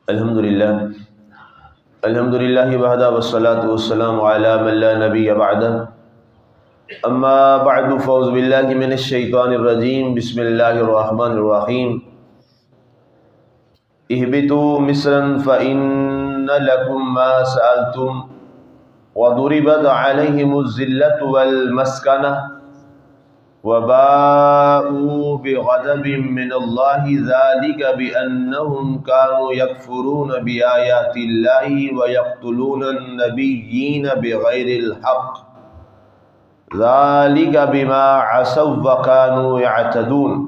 الحمدللہ وحدہ والصلاة والسلام علی من لا نبی بعدہ اما بعد فاعوذ باللہ من الشیطان الرجیم بسم اللہ الرحمن الرحیم اہبطوا مصرا فإن لکم ما سألتم وضربت علیہم الذلۃ والمسکنہ وباءوا بغضب من اللہ ذلک بأنہم كانوا یکفرون بآیات اللہ ویقتلون النبیین بغیر الحق ذلک بما عصوا وكانوا يعتدون۔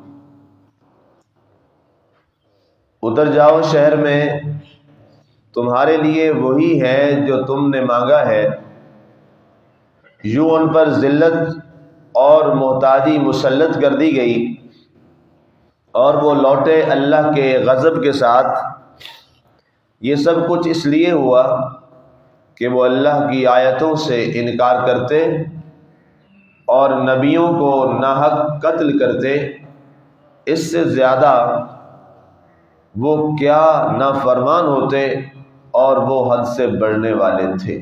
اتر جاؤ شہر میں، تمہارے لیے وہی ہے جو تم نے مانگا ہے۔ یوں ان پر ذلت اور محتاجی مسلط کر دی گئی اور وہ لوٹے اللہ کے غضب کے ساتھ۔ یہ سب کچھ اس لیے ہوا کہ وہ اللہ کی آیتوں سے انکار کرتے اور نبیوں کو ناحق قتل کرتے۔ اس سے زیادہ وہ کیا نافرمان ہوتے اور وہ حد سے بڑھنے والے تھے۔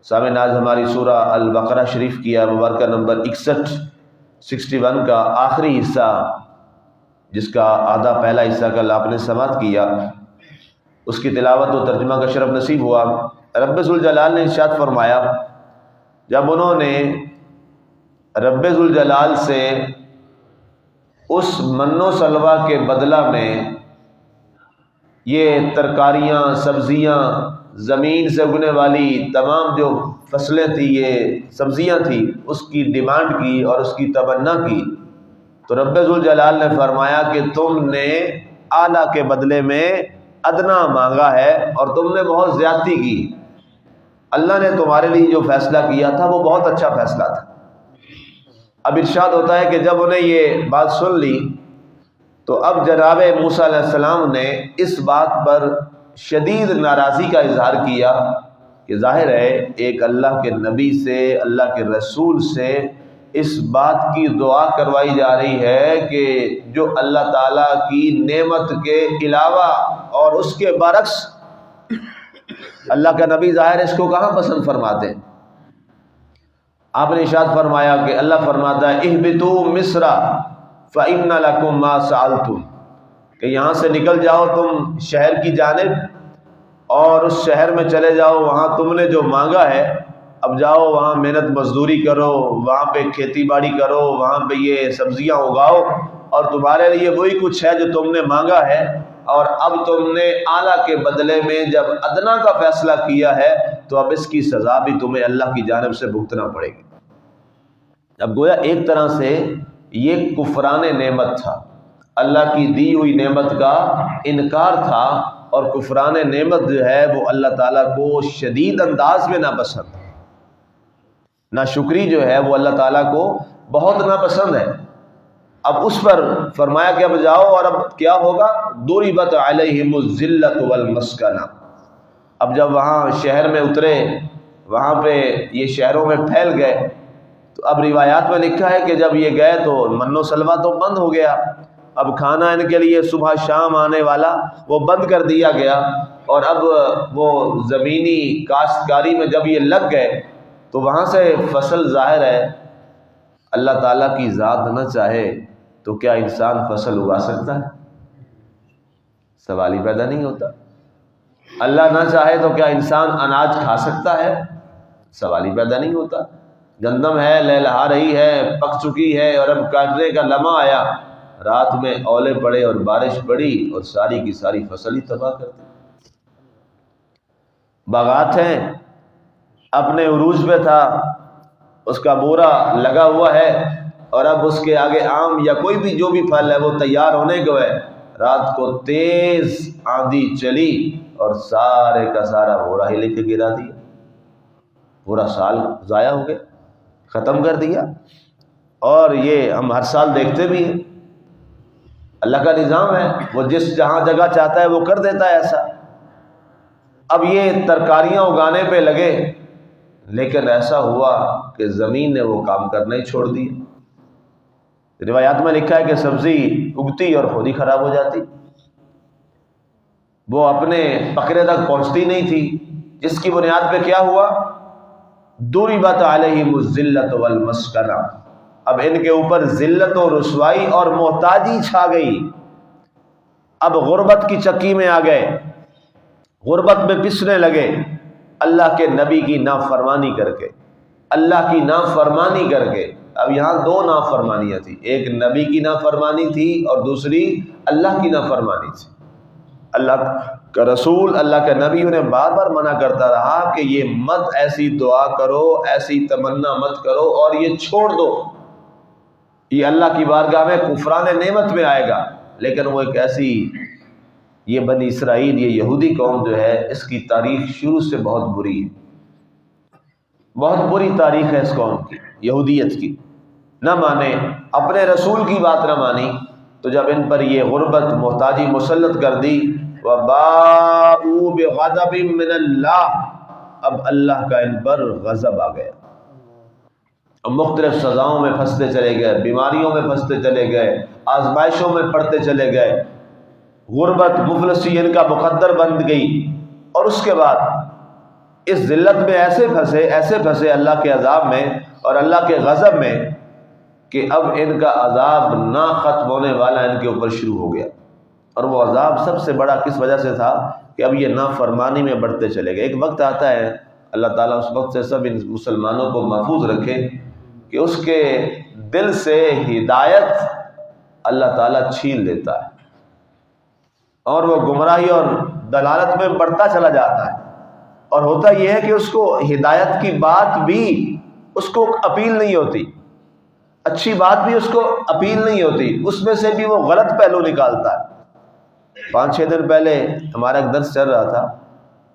سامعین، آج ہماری سورہ البقرہ شریف کی مبارکہ نمبر 61 کا آخری حصہ، جس کا آدھا پہلا حصہ کل آپ نے سماعت کیا، اس کی تلاوت و ترجمہ کا شرف نصیب ہوا۔ رب ذوالجلال نے ارشاد فرمایا، جب انہوں نے رب ذوالجلال سے اس من و سلوہ کے بدلہ میں یہ ترکاریاں، سبزیاں، زمین سے اگنے والی تمام جو فصلیں تھیں، یہ سبزیاں تھیں، اس کی ڈیمانڈ کی اور اس کی تمنا کی، تو رب ذوالجلال نے فرمایا کہ تم نے اعلیٰ کے بدلے میں ادنا مانگا ہے اور تم نے بہت زیادتی کی۔ اللہ نے تمہارے لیے جو فیصلہ کیا تھا وہ بہت اچھا فیصلہ تھا۔ اب ارشاد ہوتا ہے کہ جب انہیں یہ بات سن لی تو اب جناب موسیٰ علیہ السلام نے اس بات پر شدید ناراضی کا اظہار کیا کہ ظاہر ہے ایک اللہ کے نبی سے، اللہ کے رسول سے اس بات کی دعا کروائی جا رہی ہے کہ جو اللہ تعالیٰ کی نعمت کے علاوہ اور اس کے برعکس اللہ کا نبی ظاہر اس کو کہاں پسند فرماتے ہیں۔ آپ نے ارشاد فرمایا کہ اللہ فرماتا ہے اہبطوا مصر فإن لکم ما سألتم، کہ یہاں سے نکل جاؤ تم شہر کی جانب اور اس شہر میں چلے جاؤ، وہاں تم نے جو مانگا ہے اب جاؤ وہاں محنت مزدوری کرو، وہاں پہ کھیتی باڑی کرو، وہاں پہ یہ سبزیاں اگاؤ، اور تمہارے لیے وہی کچھ ہے جو تم نے مانگا ہے۔ اور اب تم نے اعلیٰ کے بدلے میں جب ادنا کا فیصلہ کیا ہے تو اب اس کی سزا بھی تمہیں اللہ کی جانب سے بھگتنا پڑے گی۔ اب گویا ایک طرح سے یہ کفران نعمت تھا، اللہ کی دی ہوئی نعمت کا انکار تھا، اور کفران نعمت جو ہے وہ اللہ تعالیٰ کو شدید انداز میں ناپسند ہے۔ ناشکری جو ہے وہ اللہ تعالیٰ کو بہت ناپسند ہے۔ اب اس پر فرمایا کہ اب جاؤ، اور اب کیا ہوگا؟ ضربت علیہم الذلۃ والمسکنہ۔ اب جب وہاں شہر میں اترے، وہاں پہ یہ شہروں میں پھیل گئے، تو اب روایات میں لکھا ہے کہ جب یہ گئے تو من و سلوہ تو بند ہو گیا، اب کھانا ان کے لیے صبح شام آنے والا وہ بند کر دیا گیا، اور اب وہ زمینی کاشتکاری میں جب یہ لگ گئے تو وہاں سے فصل ظاہر ہے، اللہ تعالیٰ کی ذات نہ چاہے تو کیا انسان فصل اگا سکتا ہے؟ سوال ہی پیدا نہیں ہوتا۔ اللہ نہ چاہے تو کیا انسان اناج کھا سکتا ہے؟ سوال ہی پیدا نہیں ہوتا۔ گندم ہے، لہلہا رہی ہے، پک چکی ہے، اور اب کاٹنے کا لمحہ آیا، رات میں اولے پڑے اور بارش پڑی اور ساری کی ساری فصل ہی تباہ کر دی۔ باغات ہیں، اپنے عروج پہ تھا، اس کا بورا لگا ہوا ہے، اور اب اس کے آگے آم یا کوئی بھی جو بھی پھل ہے وہ تیار ہونے کو ہے، رات کو تیز آندھی چلی اور سارے کا سارا بورا ہی لے کے گرا دیا، پورا سال ضائع ہو گیا، ختم کر دیا۔ اور یہ ہم ہر سال دیکھتے بھی ہیں، اللہ کا نظام ہے، وہ جس جہاں جگہ چاہتا ہے وہ کر دیتا ہے ایسا۔ اب یہ ترکاریاں اگانے پہ لگے، لیکن ایسا ہوا کہ زمین نے وہ کام کرنا ہی چھوڑ دیا۔ روایات میں لکھا ہے کہ سبزی اگتی اور خود ہی خراب ہو جاتی۔ وہ اپنے فقرے تک پہنچتی نہیں تھی، جس کی بنیاد پہ کیا ہوا؟ ضربت علیہم الذلۃ والمسکنہ، اب ان کے اوپر ذلت و رسوائی اور محتاجی چھا گئی، اب غربت کی چکی میں آ گئے، غربت میں پسنے لگے، اللہ کے نبی کی نافرمانی کر کے، اللہ کی نافرمانی کر کے۔ اب یہاں دو نافرمانیاں تھیں، ایک نبی کی نافرمانی تھی اور دوسری اللہ کی نافرمانی تھی۔ اللہ کا رسول، اللہ کا نبی انہیں بار بار منع کرتا رہا کہ یہ مت ایسی دعا کرو، ایسی تمنا مت کرو اور یہ چھوڑ دو، یہ اللہ کی بارگاہ میں کفران نعمت میں آئے گا۔ لیکن وہ ایک ایسی، یہ بنی اسرائیل، یہ یہودی قوم جو ہے، اس کی تاریخ شروع سے بہت بری ہے، بہت بری تاریخ ہے اس قوم کی، یہودیت کی۔ نہ مانے، اپنے رسول کی بات نہ مانی، تو جب ان پر یہ غربت محتاجی مسلط کر دی، وَبَاءُوا بِغَضَبٍ مِّنَ اللَّهِ، اب اللہ کا ان پر غضب آ گیا، اب مختلف سزاؤں میں پھنستے چلے گئے، بیماریوں میں پھنستے چلے گئے، آزمائشوں میں پڑتے چلے گئے، غربت مفلسی ان کا مقدر بن گئی، اور اس کے بعد اس ذلت میں ایسے پھنسے اللہ کے عذاب میں اور اللہ کے غضب میں کہ اب ان کا عذاب نہ ختم ہونے والا ان کے اوپر شروع ہو گیا۔ اور وہ عذاب سب سے بڑا کس وجہ سے تھا کہ اب یہ نافرمانی میں بڑھتے چلے گئے۔ ایک وقت آتا ہے، اللہ تعالیٰ اس وقت سے سب ان مسلمانوں کو محفوظ رکھے کہ اس کے دل سے ہدایت اللہ تعالیٰ چھین لیتا ہے اور وہ گمراہی اور دلالت میں بڑھتا چلا جاتا ہے، اور ہوتا یہ ہے کہ اس کو ہدایت کی بات بھی اس کو اپیل نہیں ہوتی، اچھی بات بھی اس کو اپیل نہیں ہوتی، اس میں سے بھی وہ غلط پہلو نکالتا ہے۔ 5-6 دن پہلے ہمارا ایک درس چل رہا تھا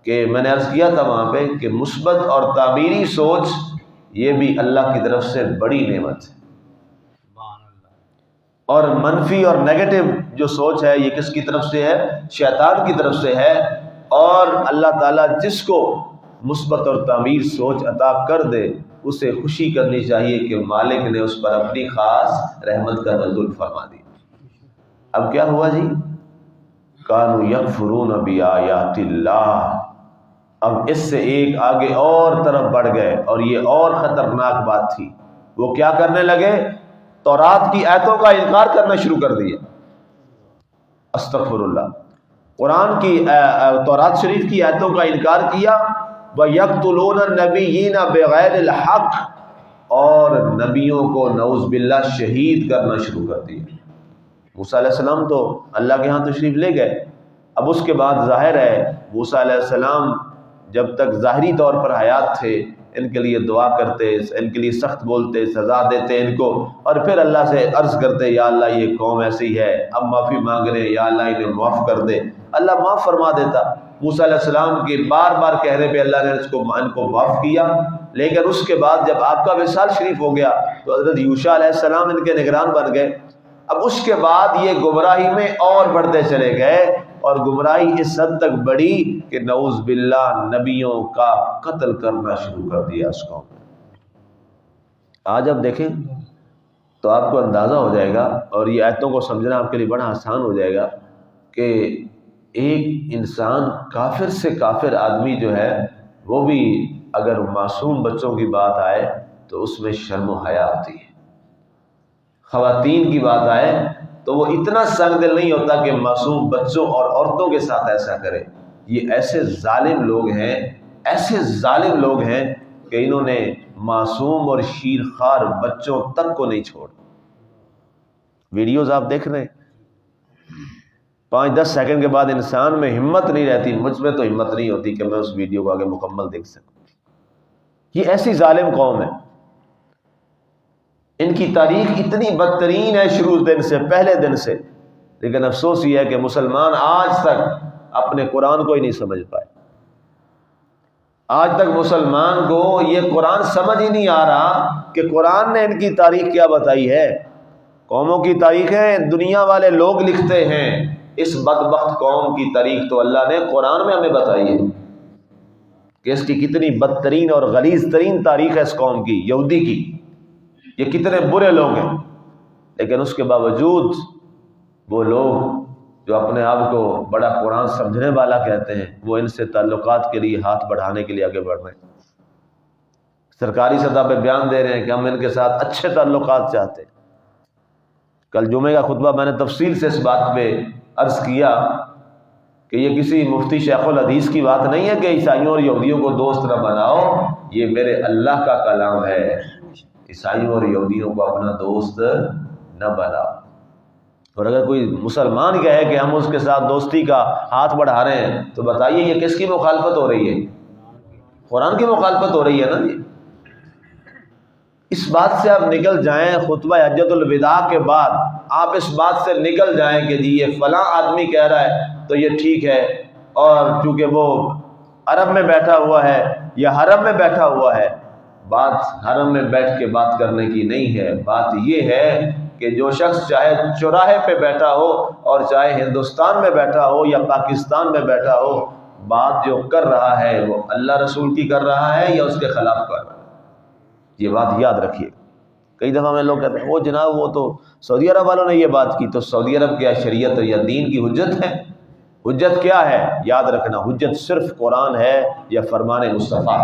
کہ میں نے عرض کیا تھا وہاں پہ کہ مثبت اور تعمیری سوچ یہ بھی اللہ کی طرف سے بڑی نعمت ہے، اور منفی اور نیگیٹو جو سوچ ہے یہ کس کی طرف سے ہے؟ شیطان کی طرف سے ہے۔ اور اللہ تعالیٰ جس کو مثبت اور تعمیر سوچ عطا کر دے اسے خوشی کرنی چاہیے کہ مالک نے اس پر اپنی خاص رحمت کا نزول فرما دی۔ اب کیا ہوا جی؟ کانوا یکفرون بآیات اللہ، اب اس سے ایک آگے اور طرف بڑھ گئے، اور یہ اور خطرناک بات تھی، وہ کیا کرنے لگے؟ تورات کی آیتوں کا انکار کرنا شروع کر دیا۔ استغفر اللہ، قرآن کی تورات شریف کی آیتوں کا انکار کیا۔ وَيَقْتُلُونَ النَّبِيِّينَ بِغَيْرِ الْحَقِّ، اور نبیوں کو نعوذ باللہ شہید کرنا شروع کر دیا۔ موسیٰ علیہ السلام تو اللہ کے ہاں تشریف لے گئے، اب اس کے بعد ظاہر ہے موسیٰ علیہ السلام جب تک ظاہری طور پر حیات تھے ان کے لیے دعا کرتے، ان کے لیے سخت بولتے، سزا دیتے ان کو، اور پھر اللہ سے عرض کرتے یا اللہ یہ قوم ایسی ہے، اب معافی مانگ رہے، یا اللہ انہیں معاف کر دے، اللہ معاف فرما دیتا۔ موسیٰ علیہ السلام کے بار بار کہنے پہ اللہ نے ان کو معاف کیا۔ لیکن اس کے بعد جب آپ کا وصال شریف ہو گیا تو حضرت یوشع علیہ السلام ان کے نگران بن گئے۔ اب اس کے بعد یہ گمراہی میں اور بڑھتے چلے گئے، اور گمراہی اس حد تک بڑھی کہ نعوذ باللہ نبیوں کا قتل کرنا شروع کر دیا اس قوم نے۔ آج اب دیکھیں تو آپ کو اندازہ ہو جائے گا، اور یہ آیتوں کو سمجھنا آپ کے لیے بڑا آسان ہو جائے گا کہ ایک انسان کافر سے کافر آدمی جو ہے وہ بھی اگر معصوم بچوں کی بات آئے تو اس میں شرم و حیا آتی ہے، خواتین کی بات آئے تو وہ اتنا سنگ دل نہیں ہوتا کہ معصوم بچوں اور عورتوں کے ساتھ ایسا کرے۔ یہ ایسے ظالم لوگ ہیں، ایسے ظالم لوگ ہیں کہ انہوں نے معصوم اور شیرخوار بچوں تک کو نہیں چھوڑ۔ ویڈیوز آپ دیکھ رہے ہیں، 5-10 سیکنڈ کے بعد انسان میں ہمت نہیں رہتی، مجھ میں تو ہمت نہیں ہوتی کہ میں اس ویڈیو کو آگے مکمل دیکھ سکوں۔ یہ ایسی ظالم قوم ہے، ان کی تاریخ اتنی بدترین ہے شروع دن سے، پہلے دن سے، لیکن افسوس یہ ہے کہ مسلمان آج تک اپنے قرآن کو ہی نہیں سمجھ پائے۔ آج تک مسلمان کو یہ قرآن سمجھ ہی نہیں آ رہا کہ قرآن نے ان کی تاریخ کیا بتائی ہے۔ قوموں کی تاریخیں دنیا والے لوگ لکھتے ہیں، اس بدبخت قوم کی تاریخ تو اللہ نے قرآن میں ہمیں بتائی ہے کہ اس کی کتنی بدترین اور غلیظ ترین تاریخ ہے اس قوم کی، یہودی کی، یہ کتنے برے لوگ ہیں۔ لیکن اس کے باوجود وہ لوگ جو اپنے آپ کو بڑا قرآن سمجھنے والا کہتے ہیں، وہ ان سے تعلقات کے لیے ہاتھ بڑھانے کے لیے آگے بڑھ رہے ہیں، سرکاری سطح پہ بیان دے رہے ہیں کہ ہم ان کے ساتھ اچھے تعلقات چاہتے ہیں۔ کل جمعے کا خطبہ میں نے تفصیل سے اس بات پہ عرض کیا کہ یہ کسی مفتی شیخ الحدیث کی بات نہیں ہے کہ عیسائیوں اور یہودیوں کو دوست نہ بناؤ، یہ میرے اللہ کا کلام ہے، عیسائیوں اور یہودیوں کو اپنا دوست نہ بناؤ۔ اور اگر کوئی مسلمان کہے کہ ہم اس کے ساتھ دوستی کا ہاتھ بڑھا رہے ہیں تو بتائیے یہ کس کی مخالفت ہو رہی ہے؟ قرآن کی مخالفت ہو رہی ہے نا جی۔ اس بات سے آپ نکل جائیں، خطبہ حجۃ الوداع کے بعد آپ اس بات سے نکل جائیں کہ جی یہ فلاں آدمی کہہ رہا ہے تو یہ ٹھیک ہے، اور چونکہ وہ عرب میں بیٹھا ہوا ہے یا حرم میں بیٹھا ہوا ہے۔ بات حرم میں بیٹھ کے بات کرنے کی نہیں ہے، بات یہ ہے کہ جو شخص چاہے چوراہے پہ بیٹھا ہو اور چاہے ہندوستان میں بیٹھا ہو یا پاکستان میں بیٹھا ہو، بات جو کر رہا ہے وہ اللہ رسول کی کر رہا ہے یا اس کے خلاف کر رہا ہے، یہ بات یاد رکھیے۔ کئی دفعہ میں لوگ کہتے ہیں وہ جناب وہ تو سعودی عرب والوں نے یہ بات کی، تو سعودی عرب کیا شریعت یا دین کی حجت ہے؟ حجت کیا ہے؟ یاد رکھنا، حجت صرف قرآن ہے یا فرمان مصطفیٰ،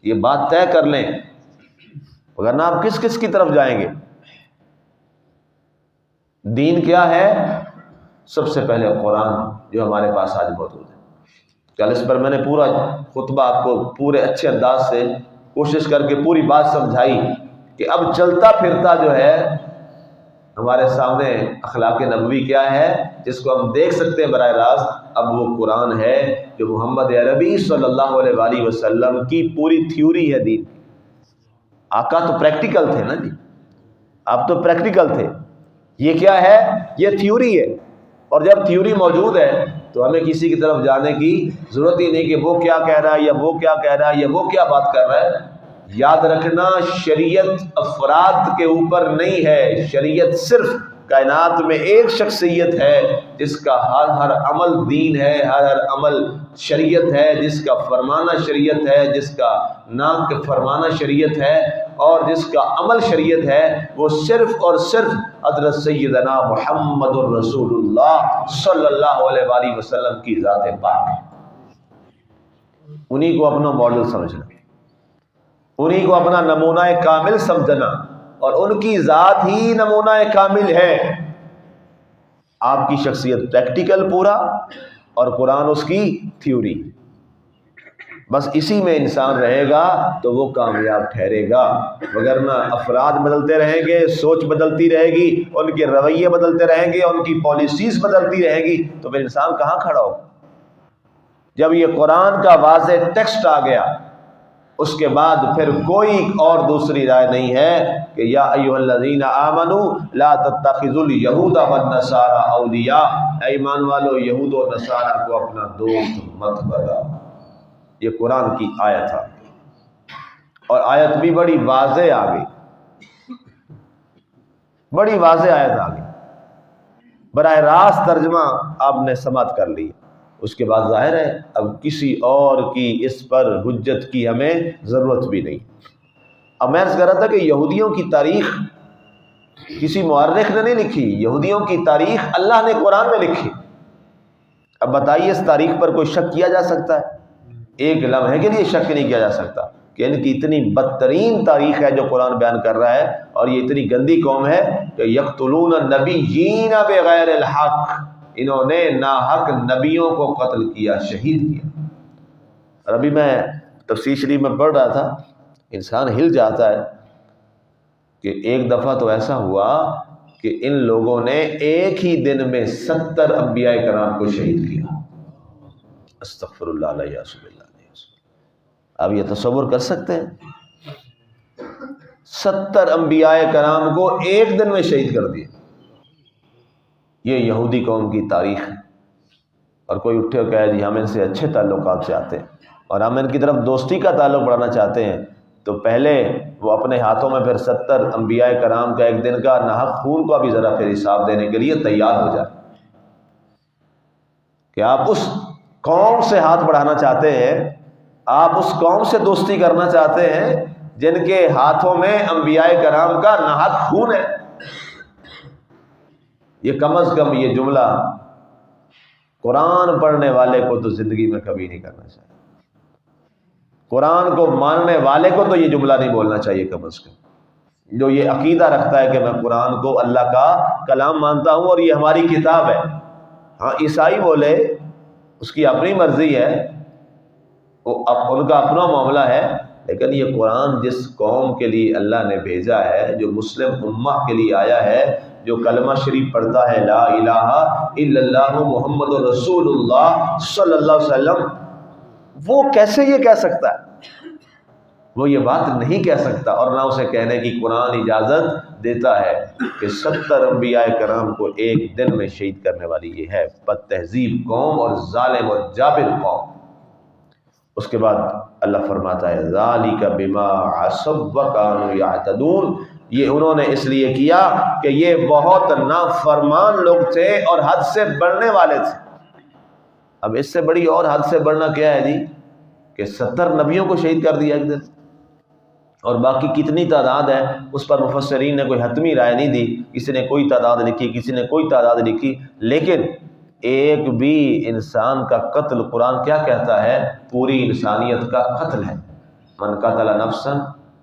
یہ بات طے کر لیں، وگرنہ آپ کس کس کی طرف جائیں گے؟ دین کیا ہے؟ سب سے پہلے قرآن جو ہمارے پاس آج موجود ہے۔ کل اس پر میں نے پورا خطبہ آپ کو پورے اچھے انداز سے کوشش کر کے پوری بات سمجھائی کہ اب چلتا پھرتا جو ہے ہمارے سامنے اخلاق نبوی کیا ہے جس کو ہم دیکھ سکتے ہیں براہ راست، اب وہ قرآن ہے جو محمد عربی صلی اللہ علیہ وآلہ وسلم کی پوری تھیوری ہے دین۔ آقا تو پریکٹیکل تھے نا جی، آپ تو پریکٹیکل تھے، یہ کیا ہے؟ یہ تھیوری ہے، اور جب تھیوری موجود ہے تو ہمیں کسی کی طرف جانے کی ضرورت ہی نہیں کہ وہ کیا کہہ رہا ہے یا وہ کیا کہہ رہا ہے یا وہ کیا بات کر رہا ہے۔ یاد رکھنا، شریعت افراد کے اوپر نہیں ہے، شریعت صرف کائنات میں ایک شخصیت ہے جس کا ہر ہر عمل دین ہے، ہر ہر عمل شریعت ہے، جس کا فرمانا شریعت ہے، جس کا نام کے فرمانا شریعت ہے، اور جس کا عمل شریعت ہے، وہ صرف اور صرف حضرت سیدنا محمد الرسول اللہ صلی اللہ علیہ وآلہ وسلم کی ذات پاک ہے۔ انہی کو اپنا ماڈل سمجھنا، انہی کو اپنا نمونہ کامل سمجھنا، اور ان کی ذات ہی نمونہ کامل ہے۔ آپ کی شخصیت پریکٹیکل پورا، اور قرآن اس کی تھیوری، بس اسی میں انسان رہے گا تو وہ کامیاب ٹھہرے گا، وگرنہ افراد بدلتے رہیں گے، سوچ بدلتی رہے گی، ان کے رویے بدلتے رہیں گے، ان کی پالیسیز بدلتی رہیں گی، تو پھر انسان کہاں کھڑا ہو؟ جب یہ قرآن کا واضح ٹیکسٹ آ گیا، اس کے بعد پھر کوئی اور دوسری رائے نہیں ہے کہ یا ایھا الذین آمنوا لا تتخذوا اليہود والنصارى اولیاء، اے ایمان والو یہود و نصارہ کو اپنا دوست مت بناؤ۔ یہ قرآن کی آیت ہے، اور آیت بھی بڑی واضح آ گئی، بڑی واضح آیت آ گئی، براہ راست ترجمہ آپ نے سماعت کر لی۔ اس کے بعد ظاہر ہے اب کسی اور کی اس پر حجت کی ہمیں ضرورت بھی نہیں۔ اب میں عرض کر رہا تھا کہ یہودیوں کی تاریخ کسی مورخ نے نہیں لکھی، یہودیوں کی تاریخ اللہ نے قرآن میں لکھی۔ اب بتائیے اس تاریخ پر کوئی شک کیا جا سکتا ہے؟ ایک لمحے کے لیے شک نہیں کیا جا سکتا کہ ان کی اتنی بدترین تاریخ ہے جو قرآن بیان کر رہا ہے، اور یہ اتنی گندی قوم ہے کہ یقتلون النبیین بغیر الحق، انہوں نے ناحق نبیوں کو قتل کیا، شہید کیا۔ اور ابھی میں تفسیر شریف میں پڑھ رہا تھا، انسان ہل جاتا ہے کہ ایک دفعہ تو ایسا ہوا کہ ان لوگوں نے ایک ہی دن میں 70 انبیاء کرام کو شہید کیا۔ استغفر اللہ علیہ وسلم۔ آپ یہ تصور کر سکتے ہیں؟ 70 انبیاء کرام کو ایک دن میں شہید کر دیا۔ یہ یہودی قوم کی تاریخ ہے، اور کوئی اٹھے اور کہے جی ہم ان سے اچھے تعلقات چاہتے ہیں اور ہم ان کی طرف دوستی کا تعلق بڑھانا چاہتے ہیں، تو پہلے وہ اپنے ہاتھوں میں پھر 70 انبیاء کرام کا ایک دن کا ناحق خون کا بھی ذرا پھر حساب دینے کے لیے تیار ہو جائے کہ آپ اس قوم سے ہاتھ بڑھانا چاہتے ہیں، آپ اس قوم سے دوستی کرنا چاہتے ہیں جن کے ہاتھوں میں انبیاء کرام کا ناحق خون ہے۔ یہ کم از کم یہ جملہ قرآن پڑھنے والے کو تو زندگی میں کبھی نہیں کرنا چاہیے. قرآن کو ماننے والے کو تو یہ جملہ نہیں بولنا چاہیے کم از کم. جو یہ عقیدہ رکھتا ہے کہ میں قرآن کو اللہ کا کلام مانتا ہوں اور یہ ہماری کتاب ہے. ہاں عیسائی بولے اس کی اپنی مرضی ہے، ان کا اپنا معاملہ ہے، لیکن یہ قرآن جس قوم کے لیے اللہ نے بھیجا ہے، جو مسلم امہ کے لیے آیا ہے، جو کلمہ شریف پڑھتا ہے لا الہ الا اللہ محمد رسول اللہ صلی اللہ علیہ وسلم، وہ کیسے یہ کہہ سکتا ہے؟ وہ یہ بات نہیں کہہ سکتا، اور نہ اسے کہنے کی قرآن اجازت دیتا ہے کہ 70 انبیاء کرام کو ایک دن میں شہید کرنے والی یہ ہے بد تہذیب قوم اور ظالم اور جابر قوم. اس کے بعد اللہ فرماتا ہے ذالک بما عصوا وکانوا یعتدون، یہ انہوں نے اس لیے کیا کہ یہ بہت نافرمان لوگ تھے اور حد سے بڑھنے والے تھے. اب اس سے بڑی اور حد سے بڑھنا کیا ہے جی کہ 70 نبیوں کو شہید کر دیا ایک دن، اور باقی کتنی تعداد ہے اس پر مفسرین نے کوئی حتمی رائے نہیں دی. کسی نے کوئی تعداد لکھی، کسی نے کوئی تعداد لکھی، لیکن ایک بھی انسان کا قتل قرآن کیا کہتا ہے؟ پوری انسانیت کا قتل ہے. من قتل نفسا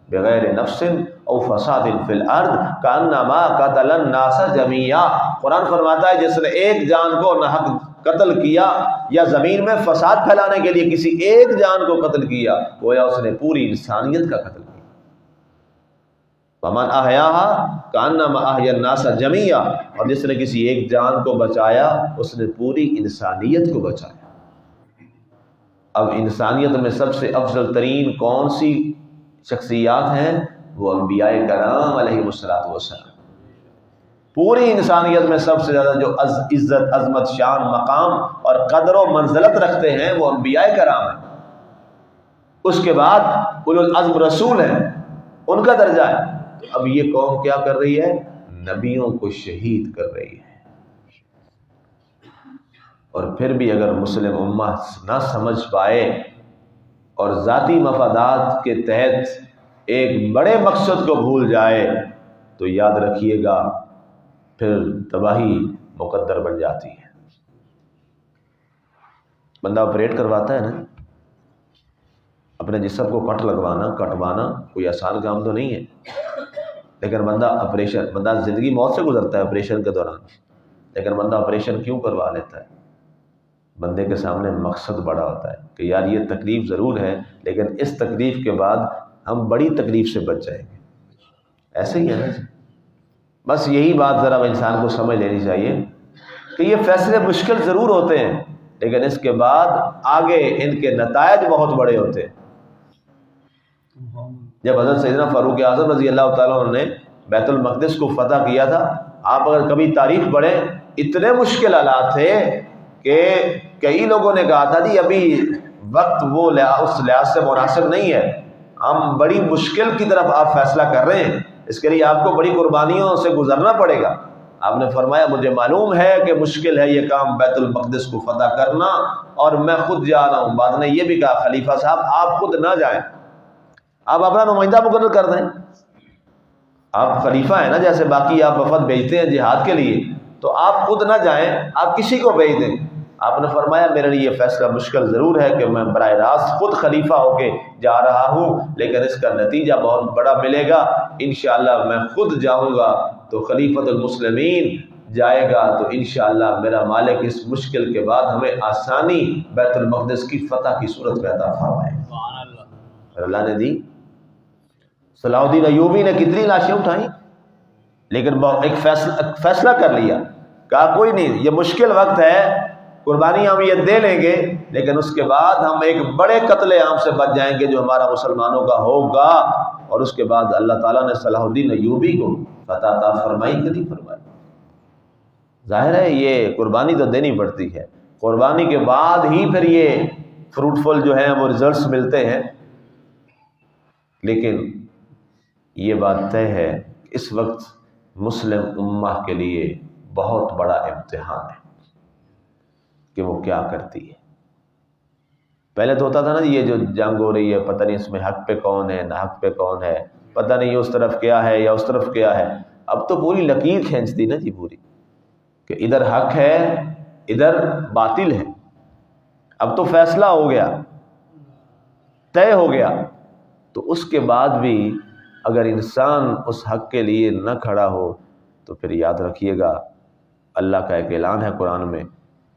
بغیر نفس او فساد فی الارض کانما قتل الناس جميعا. قرآن فرماتا ہے جس نے ایک جان کو ناحق قتل کیا یا زمین میں فساد پھیلانے کے لیے کسی ایک جان کو قتل کیا، گویا اس نے پوری انسانیت کا قتل کیا. ومن احیاها کانما احیا الناس جميعا، اور جس نے کسی ایک جان کو بچایا اس نے پوری انسانیت کو بچایا. اب انسانیت میں سب سے افضل ترین کون سی شخصیات ہیں؟ وہ انبیاء کرام علیہ السلام. پوری انسانیت میں سب سے زیادہ جو عزت، عظمت، شان، مقام اور قدر و منزلت رکھتے ہیں وہ انبیاء کرام ہیں. اس کے بعد اولو العزم رسول ہیں، ان کا درجہ ہے. تو اب یہ قوم کیا کر رہی ہے؟ نبیوں کو شہید کر رہی ہے. اور پھر بھی اگر مسلم امہ نہ سمجھ پائے اور ذاتی مفادات کے تحت ایک بڑے مقصد کو بھول جائے تو یاد رکھیے گا پھر تباہی مقدر بن جاتی ہے. بندہ آپریٹ کرواتا ہے نا، اپنے جسم کو کٹوانا کوئی آسان کام تو نہیں ہے، لیکن بندہ زندگی موت سے گزرتا ہے آپریشن کے دوران. لیکن بندہ آپریشن کیوں کروا لیتا ہے؟ بندے کے سامنے مقصد بڑا ہوتا ہے کہ یار یہ تکلیف ضرور ہے، لیکن اس تکلیف کے بعد ہم بڑی تکلیف سے بچ جائیں گے. ایسے ہی ہے نا. بس یہی بات ذرا انسان کو سمجھ لینی چاہیے کہ یہ فیصلے مشکل ضرور ہوتے ہیں، لیکن اس کے بعد آگے ان کے نتائج بہت بڑے ہوتے ہیں. جب حضرت سیدنا فاروق اعظم رضی اللہ تعالیٰ عنہ نے بیت المقدس کو فتح کیا تھا، آپ اگر کبھی تاریخ پڑھیں اتنے مشکل حالات تھے کہ کئی لوگوں نے کہا تھا جی ابھی وقت وہ اس لحاظ سے مناسب نہیں ہے، ہم بڑی مشکل کی طرف آپ فیصلہ کر رہے ہیں، اس کے لیے آپ کو بڑی قربانیوں سے گزرنا پڑے گا. آپ نے فرمایا مجھے معلوم ہے کہ مشکل ہے یہ کام بیت المقدس کو فتح کرنا اور میں خود جا رہا ہوں. بعد نے یہ بھی کہا خلیفہ صاحب آپ خود نہ جائیں، آپ اپنا نمائندہ مقرر کر دیں. آپ خلیفہ ہیں نا، جیسے باقی آپ وفد بھیجتے ہیں جہاد کے لیے، تو آپ خود نہ جائیں، آپ کسی کو بھیج دیں. آپ نے فرمایا میرے لیے یہ فیصلہ مشکل ضرور ہے کہ میں براہ راست خود خلیفہ ہو کے جا رہا ہوں، لیکن اس کا نتیجہ بہت بڑا ملے گا. انشاءاللہ میں خود جاؤں گا تو خلیفۃ المسلمین جائے گا، تو انشاءاللہ میرا مالک اس مشکل کے بعد ہمیں آسانی بیت المقدس کی فتح کی صورت میں عطا فرمائے. اور اللہ نے دی. صلاح الدین ایوبی نے کتنی لاشیں اٹھائیں، لیکن ایک فیصلہ کر لیا، کہا کوئی نہیں یہ مشکل وقت ہے، قربانی ہم یہ دے لیں گے، لیکن اس کے بعد ہم ایک بڑے قتل عام سے بچ جائیں گے جو ہمارا مسلمانوں کا ہوگا. اور اس کے بعد اللہ تعالیٰ نے صلاح الدین ایوبی کو فتح عطا فرمائی کہ نہیں فرمائی. ظاہر ہے یہ قربانی تو دینی پڑتی ہے، قربانی کے بعد ہی پھر یہ فروٹفل جو ہیں وہ ریزلٹس ملتے ہیں. لیکن یہ بات طے ہے کہ اس وقت مسلم امہ کے لیے بہت بڑا امتحان ہے کہ وہ کیا کرتی ہے. پہلے تو ہوتا تھا نا یہ جو جنگ ہو رہی ہے پتہ نہیں اس میں حق پہ کون ہے نہ حق پہ کون ہے، پتہ نہیں اس طرف کیا ہے یا اس طرف کیا ہے. اب تو پوری لکیر کھینچتی نا جی پوری. کہ ادھر حق ہے ادھر باطل ہے، اب تو فیصلہ ہو گیا، طے ہو گیا، تو اس کے بعد بھی اگر انسان اس حق کے لیے نہ کھڑا ہو تو پھر یاد رکھیے گا اللہ کا ایک اعلان ہے قرآن میں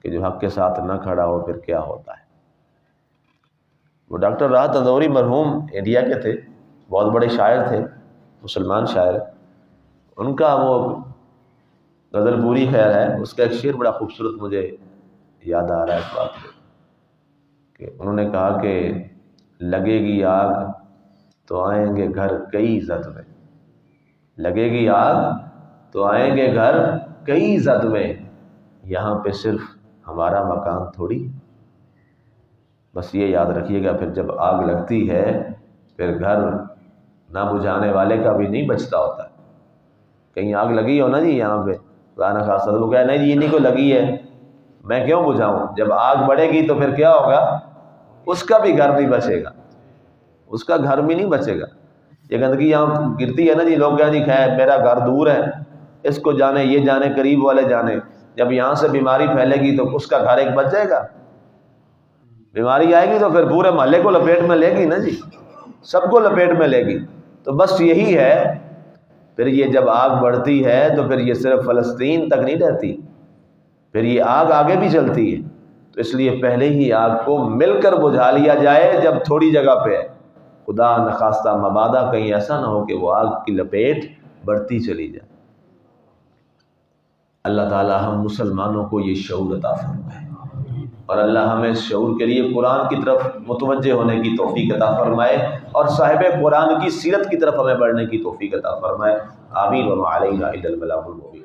کہ جو حق کے ساتھ نہ کھڑا ہو پھر کیا ہوتا ہے۔ وہ ڈاکٹر راحت اندوری مرحوم انڈیا کے تھے، بہت بڑے شاعر تھے، مسلمان شاعر، ان کا وہ غزل پوری خیر ہے، اس کا ایک شعر بڑا خوبصورت مجھے یاد آ رہا ہے اس بات پہ کہ انہوں نے کہا کہ لگے گی آگ تو آئیں گے گھر کئی زد میں، لگے گی آگ تو آئیں گے گھر کئی زد میں، یہاں پہ صرف ہمارا مکان تھوڑی۔ بس یہ یاد رکھیے گا پھر جب آگ لگتی ہے پھر گھر نہ بجھانے والے کا بھی نہیں بچتا ہوتا ہے۔ کہیں آگ لگی ہو نا جی یہاں پہ خدا خاصہ وہ کہے نہیں جی انہیں کو لگی ہے میں کیوں بجھاؤں، جب آگ بڑھے گی تو پھر کیا ہوگا، اس کا بھی گھر نہیں بچے گا، اس کا گھر بھی نہیں بچے گا۔ یہ گندگی یہاں گرتی ہے نا جی، لوگ کہیں جی خیر میرا گھر دور ہے، اس کو جانے یہ جانے قریب والے جانے، جب یہاں سے بیماری پھیلے گی تو اس کا گھر ایک بچ جائے گا، بیماری آئے گی تو پھر پورے محلے کو لپیٹ میں لے گی نا جی، سب کو لپیٹ میں لے گی۔ تو بس یہی ہے، پھر یہ جب آگ بڑھتی ہے تو پھر یہ صرف فلسطین تک نہیں رہتی، پھر یہ آگ آگے بھی چلتی ہے، تو اس لیے پہلے ہی آگ کو مل کر بجھا لیا جائے جب تھوڑی جگہ پہ ہے، خدا نخواستہ مبادہ کہیں ایسا نہ ہو کہ وہ آگ کی لپیٹ بڑھتی چلی جائے۔ اللہ تعالی ہم مسلمانوں کو یہ شعور عطا فرمائے، اور اللہ ہمیں اس شعور کے لیے قرآن کی طرف متوجہ ہونے کی توفیق عطا فرمائے، اور صاحب قرآن کی سیرت کی طرف ہمیں بڑھنے کی توفیق عطا فرمائے۔ آمین وما علینا الا البلاغ المبین۔